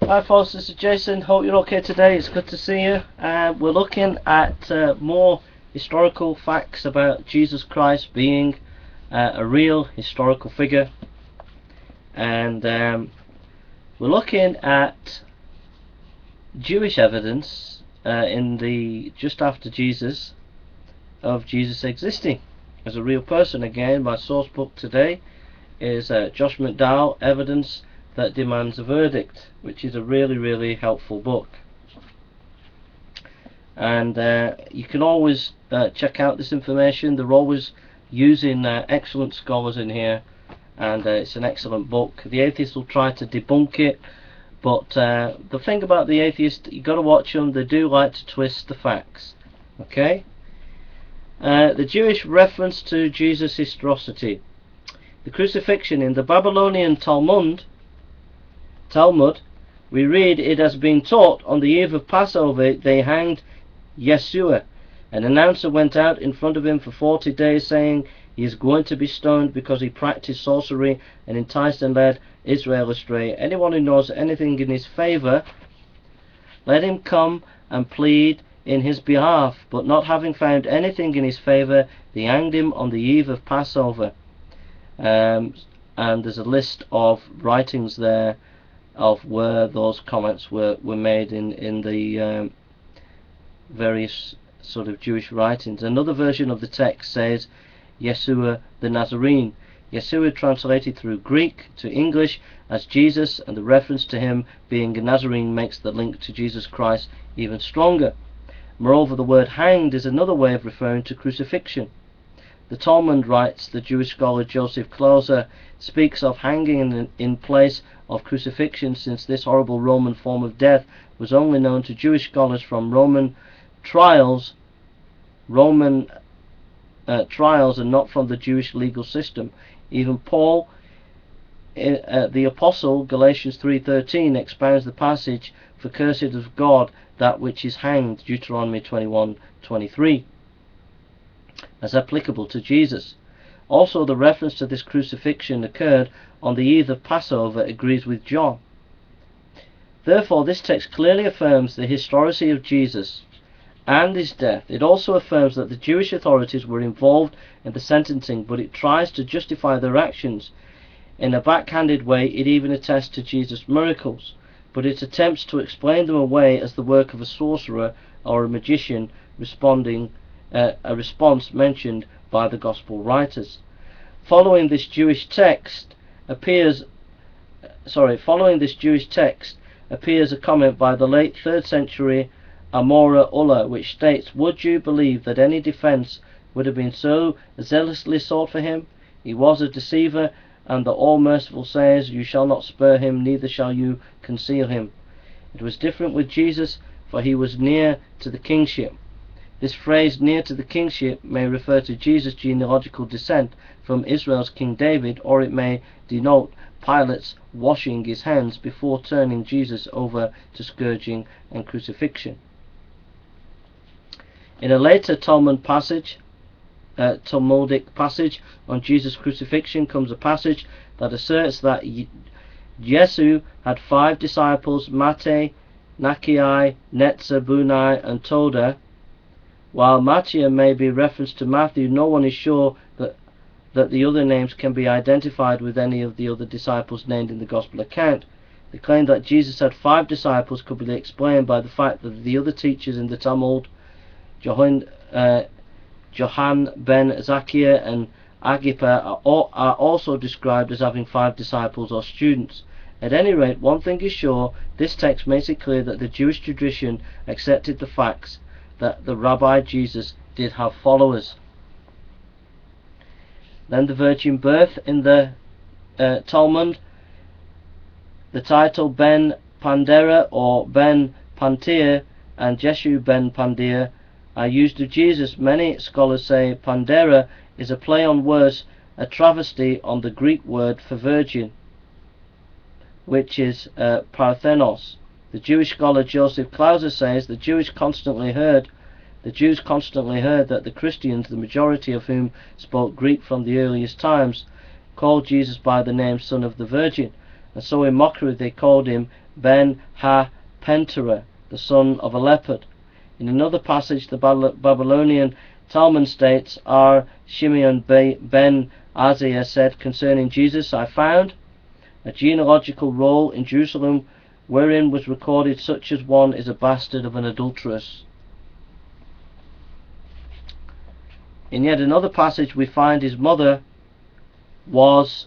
Hi folks, this is Jason. Hope you're okay today. It's good to see you. We're looking at more historical facts about Jesus Christ being a real historical figure, and we're looking at Jewish evidence in the just after Jesus of Jesus existing as a real person. Again, my source book today is Josh McDowell, Evidence That Demands a Verdict, which is a really helpful book. And you can always check out this information. They're always using excellent scholars in here, and it's an excellent book. The atheists will try to debunk it, but the thing about the atheists, you got to watch them. They do like to twist the facts. Okay. The Jewish reference to Jesus' historicity. The crucifixion. In the Babylonian Talmud, we read, "It has been taught on the eve of Passover they hanged Yeshua. An announcer went out in front of him for 40 days saying he is going to be stoned because he practiced sorcery and enticed and led Israel astray. Anyone who knows anything in his favor, let him come and plead in his behalf." But not having found anything in his favor, they hanged him on the eve of Passover. And there's a list of writings there of where those comments were made in the various sort of Jewish writings. Another version of the text says Yeshua the Nazarene. Yeshua translated through Greek to English as Jesus, and the reference to him being a Nazarene makes the link to Jesus Christ even stronger. Moreover, the word hanged is another way of referring to crucifixion. The Talmud writes, the Jewish scholar Joseph Klauser speaks of hanging in place of crucifixion, since this horrible Roman form of death was only known to Jewish scholars from Roman trials and not from the Jewish legal system. Even Paul, the apostle, Galatians 3:13, expounds the passage, "For cursed of God that which is hanged," Deuteronomy 21:23, as applicable to Jesus. Also, the reference to this crucifixion occurred on the eve of Passover agrees with John. Therefore, this text clearly affirms the historicity of Jesus and his death. It also affirms that the Jewish authorities were involved in the sentencing, but it tries to justify their actions. In a backhanded way, it even attests to Jesus' miracles, but it attempts to explain them away as the work of a sorcerer or a magician, a response mentioned by the gospel writers. Following this Jewish text appears a comment by the late 3rd century Amora Ullah, which states, "Would you believe that any defense would have been so zealously sought for him? He was a deceiver, and the all-merciful says, you shall not spare him, neither shall you conceal him." It was different with Jesus, for he was near to the kingship. This phrase, "near to the kingship," may refer to Jesus' genealogical descent from Israel's King David, or it may denote Pilate's washing his hands before turning Jesus over to scourging and crucifixion. In a later Talmudic passage on Jesus' crucifixion comes a passage that asserts that Yesu had 5 disciples, Mate, Nakai, Netzer, Bunai, and Toda. While Mattia may be referenced to Matthew, no one is sure that the other names can be identified with any of the other disciples named in the Gospel account. The claim that Jesus had 5 disciples could be explained by the fact that the other teachers in the Talmud, Johann ben Zakkai and Agrippa, are also described as having 5 disciples or students. At any rate, one thing is sure, this text makes it clear that the Jewish tradition accepted the facts that the Rabbi Jesus did have followers. Then the virgin birth in the Talmud. The title Ben Pandera or Ben Pantir and Jeshu Ben Pandir are used of Jesus. Many scholars say Pandera is a play on words, a travesty on the Greek word for virgin, which is Parthenos. The Jewish scholar Joseph Klauser says the Jews constantly heard that the Christians, the majority of whom spoke Greek from the earliest times, called Jesus by the name Son of the Virgin, and so in mockery they called him ben ha-Pentera, the son of a leopard. In another passage, the Babylonian Talmud states, R. Shimeon ben Isaiah said concerning Jesus, I found a genealogical roll in Jerusalem wherein was recorded such as one is a bastard of an adulteress. In yet another passage we find his mother was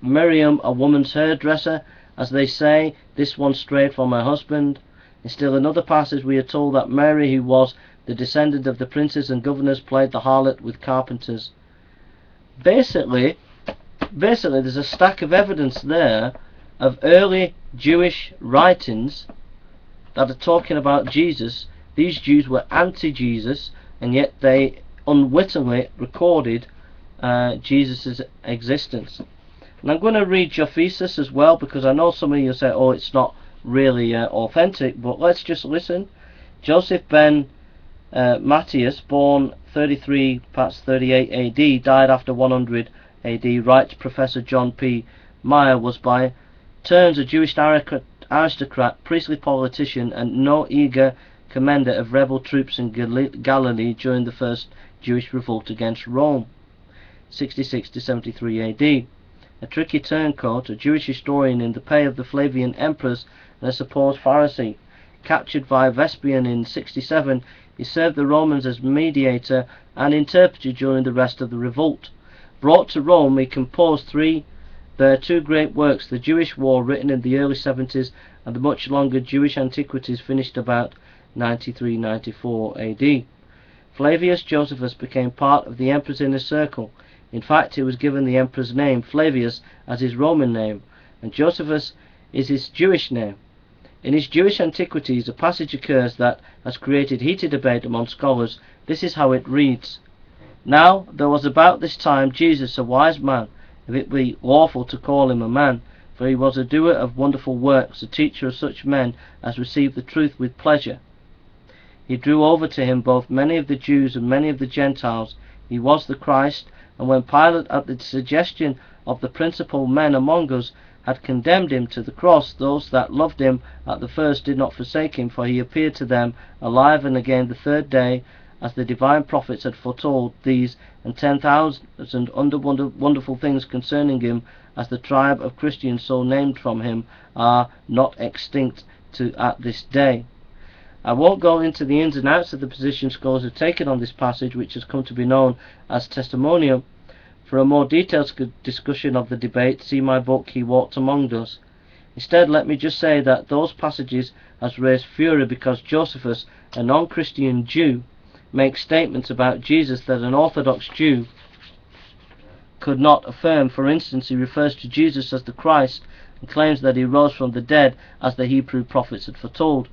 Miriam, a woman's hairdresser, as they say, this one strayed from her husband. In still another passage we are told that Mary, who was the descendant of the princes and governors, played the harlot with carpenters. Basically there's a stack of evidence there of early Jewish writings that are talking about Jesus. These Jews were anti-Jesus, and yet they unwittingly recorded Jesus' existence. And I'm going to read Josephus as well, because I know some of you say, oh, it's not really authentic, but let's just listen. Joseph ben Matthias, born 33, perhaps 38 AD, died after 100 AD, writes Professor John P. Meyer, was by turns a Jewish aristocrat, priestly politician, and no eager commander of rebel troops in Galilee during the first Jewish revolt against Rome, 66 to 73 AD. A tricky turncoat, a Jewish historian in the pay of the Flavian emperors and a supposed Pharisee. Captured by Vespasian in 67, he served the Romans as mediator and interpreter during the rest of the revolt. Brought to Rome, he composed their two great works, the Jewish War, written in the early 70s, and the much longer Jewish Antiquities, finished about 93-94 AD. Flavius Josephus became part of the emperor's inner circle. In fact, he was given the emperor's name, Flavius, as his Roman name, and Josephus is his Jewish name. In his Jewish Antiquities, a passage occurs that has created heated debate among scholars. This is how it reads. Now there was about this time Jesus, a wise man, if it be lawful to call him a man, for he was a doer of wonderful works, a teacher of such men as receive the truth with pleasure. He drew over to him both many of the Jews and many of the Gentiles. He was the Christ, and when Pilate, at the suggestion of the principal men among us, had condemned him to the cross, those that loved him at the first did not forsake him, for he appeared to them alive and again the third day, as the divine prophets had foretold. These and 10,000 other wonderful things concerning him, as the tribe of Christians so named from him, are not extinct at this day. I won't go into the ins and outs of the position scholars have taken on this passage, which has come to be known as testimonium. For a more detailed discussion of the debate, see my book, He Walked Among Us. Instead, let me just say that those passages has raised fury because Josephus, a non-Christian Jew, makes statements about Jesus that an Orthodox Jew could not affirm. For instance, he refers to Jesus as the Christ and claims that he rose from the dead, as the Hebrew prophets had foretold.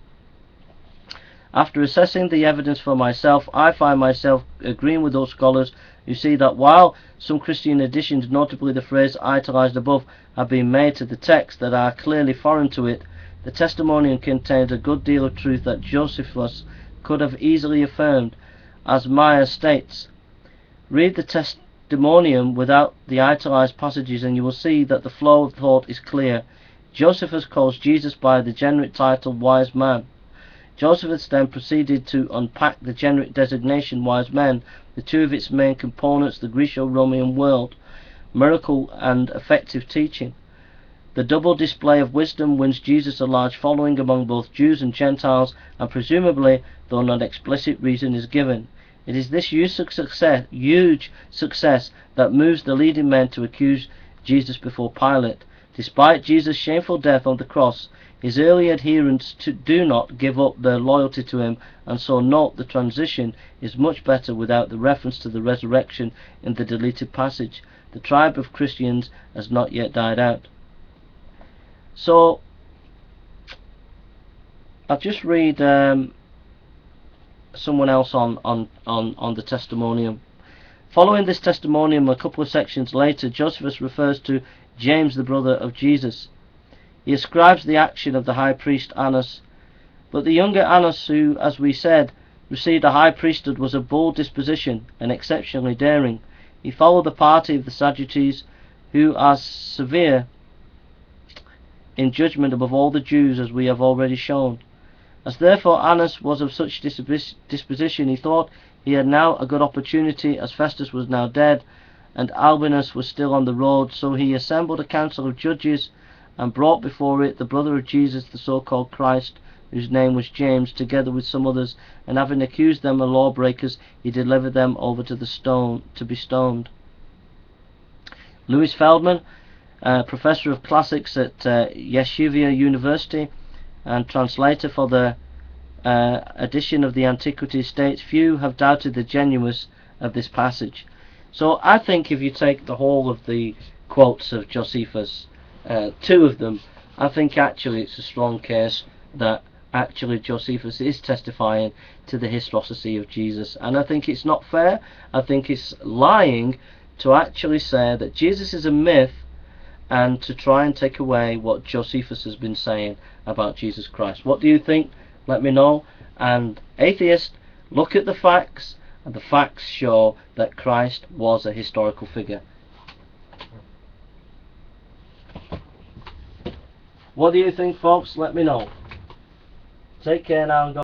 After assessing the evidence for myself, I find myself agreeing with those scholars who see that while some Christian additions, notably the phrase italized above, have been made to the text that are clearly foreign to it, the testimonium contains a good deal of truth that Josephus could have easily affirmed, as Meyer states. Read the testimonium without the italized passages and you will see that the flow of thought is clear. Josephus calls Jesus by the generic title wise man. Josephus then proceeded to unpack the generic designation wise men, the two of its main components, the Greco-Roman world, miracle and effective teaching. The double display of wisdom wins Jesus a large following among both Jews and Gentiles, and presumably, though not explicit reason is given. It is this huge success that moves the leading men to accuse Jesus before Pilate. Despite Jesus' shameful death on the cross, his early adherents do not give up their loyalty to him, and so note the transition is much better without the reference to the resurrection in the deleted passage. The tribe of Christians has not yet died out. So, I'll just read someone else on the testimonium. Following this testimonium, a couple of sections later, Josephus refers to James, the brother of Jesus. He ascribes the action of the high priest Annas. But the younger Annas, who, as we said, received a high priesthood, was of bold disposition and exceptionally daring. He followed the party of the Sadducees, who are severe in judgment above all the Jews, as we have already shown. As therefore Annas was of such disposition, he thought he had now a good opportunity, as Festus was now dead, and Albinus was still on the road. So he assembled a council of judges, and brought before it the brother of Jesus, the so-called Christ, whose name was James, together with some others, and having accused them of lawbreakers, he delivered them over to be stoned. Louis Feldman, professor of classics at Yeshiva University and translator for the edition of the Antiquities, states, few have doubted the genuineness of this passage. So I think if you take the whole of the quotes of Josephus, two of them, I think actually it's a strong case that actually Josephus is testifying to the historicity of Jesus. And I think it's not fair, I think it's lying to actually say that Jesus is a myth and to try and take away what Josephus has been saying about Jesus Christ. What do you think? Let me know. And atheist, look at the facts, and the facts show that Christ was a historical figure. What do you think, folks? Let me know. Take care now and go.